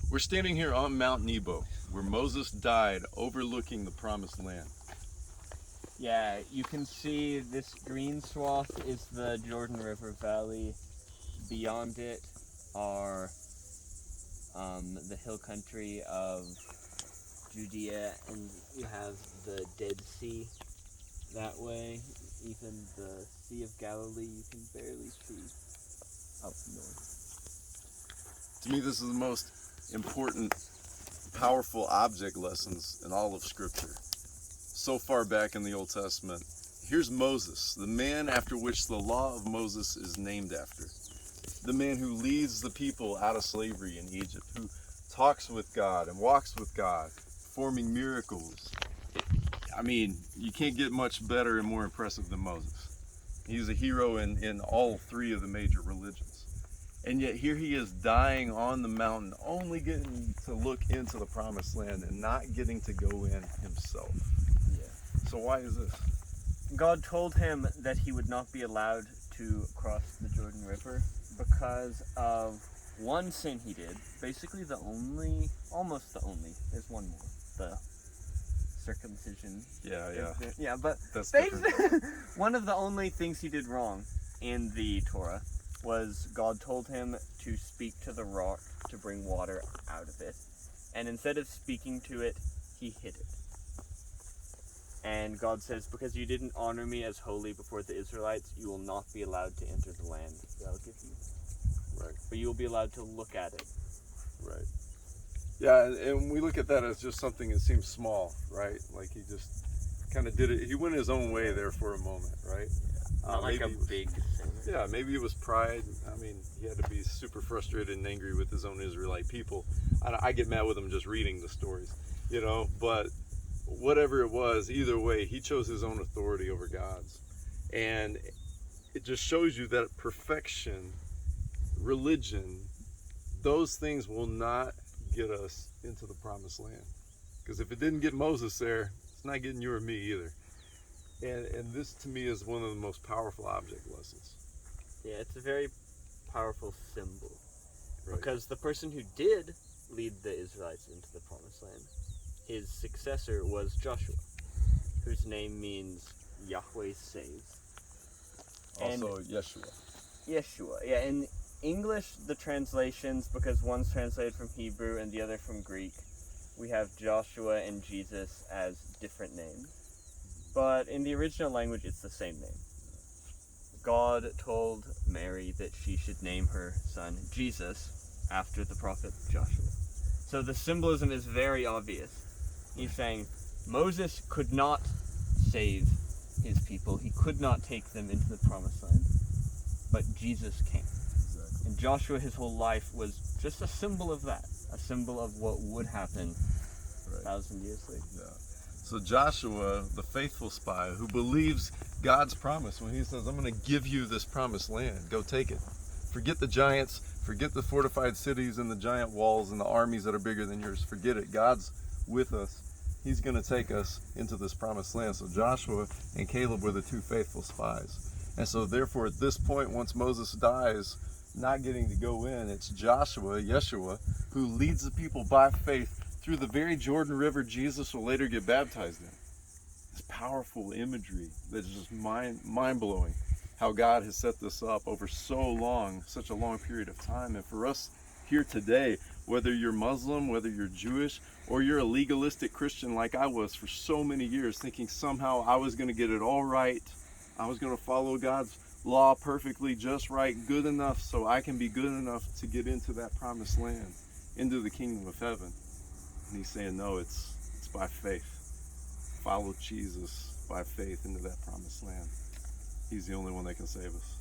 We're standing here on Mount Nebo, where Moses died overlooking the promised land. Yeah, you can see this green swath is the Jordan River Valley. Beyond it are the hill country of Judea, and you have the Dead Sea that way. Even the Sea of Galilee you can barely see up north. To me, this is the most important, powerful object lessons in all of Scripture. So far back in the Old Testament, here's Moses, the man after which the law of Moses is named after. The man who leads the people out of slavery in Egypt, who talks with God and walks with God, performing miracles. I mean, you can't get much better and more impressive than Moses. He's a hero in all three of the major religions. And yet here he is dying on the mountain, only getting to look into the promised land and not getting to go in himself. Yeah. So why is this? God told him that he would not be allowed to cross the Jordan River because of one sin he did. Basically almost the only, there's one more, the circumcision. Yeah. But That's one of the only things he did wrong in the Torah was God told him to speak to the rock to bring water out of it. And instead of speaking to it, he hid it. And God says, because you didn't honor me as holy before the Israelites, you will not be allowed to enter the land that I'll give you. Right. But you will be allowed to look at it. Right. Yeah, and we look at that as just something that seems small, right? Like he just kind of did it. He went his own way there for a moment, right? Not like a big thing. Yeah, maybe it was pride. I mean, he had to be super frustrated and angry with his own Israelite people. I get mad with him just reading the stories, but whatever it was, either way, he chose his own authority over God's. And it just shows you that perfection, religion, those things will not get us into the promised land. Because if it didn't get Moses there, it's not getting you or me either. And this to me is one of the most powerful object lessons. Yeah, it's a very powerful symbol. Right. Because the person who did lead the Israelites into the promised land, his successor was Joshua, whose name means Yahweh saves. Also Yeshua. Yeshua. Yeah, in English, the translations, because one's translated from Hebrew and the other from Greek, we have Joshua and Jesus as different names. But in the original language, it's the same name. God told Mary that she should name her son Jesus after the prophet Joshua. So the symbolism is very obvious. He's saying Moses could not save his people. He could not take them into the promised land. But Jesus can. Exactly. And Joshua, his whole life, was just a symbol of that. A symbol of what would happen 1,000 years later. Yeah. So Joshua, the faithful spy, who believes God's promise when he says, I'm going to give you this promised land, go take it. Forget the giants, forget the fortified cities and the giant walls and the armies that are bigger than yours. Forget it. God's with us. He's going to take us into this promised land. So Joshua and Caleb were the two faithful spies. And so therefore at this point, once Moses dies, not getting to go in, it's Joshua, Yeshua, who leads the people by faith through the very Jordan River Jesus will later get baptized in. This powerful imagery that's just mind-blowing, how God has set this up over such a long period of time. And for us here today, whether you're Muslim, whether you're Jewish, or you're a legalistic Christian like I was for so many years, thinking somehow I was going to get it all right, I was going to follow God's law perfectly, just right, good enough so I can be good enough to get into that promised land, into the kingdom of heaven. And he's saying, no, it's by faith. Follow Jesus by faith into that promised land. He's the only one that can save us.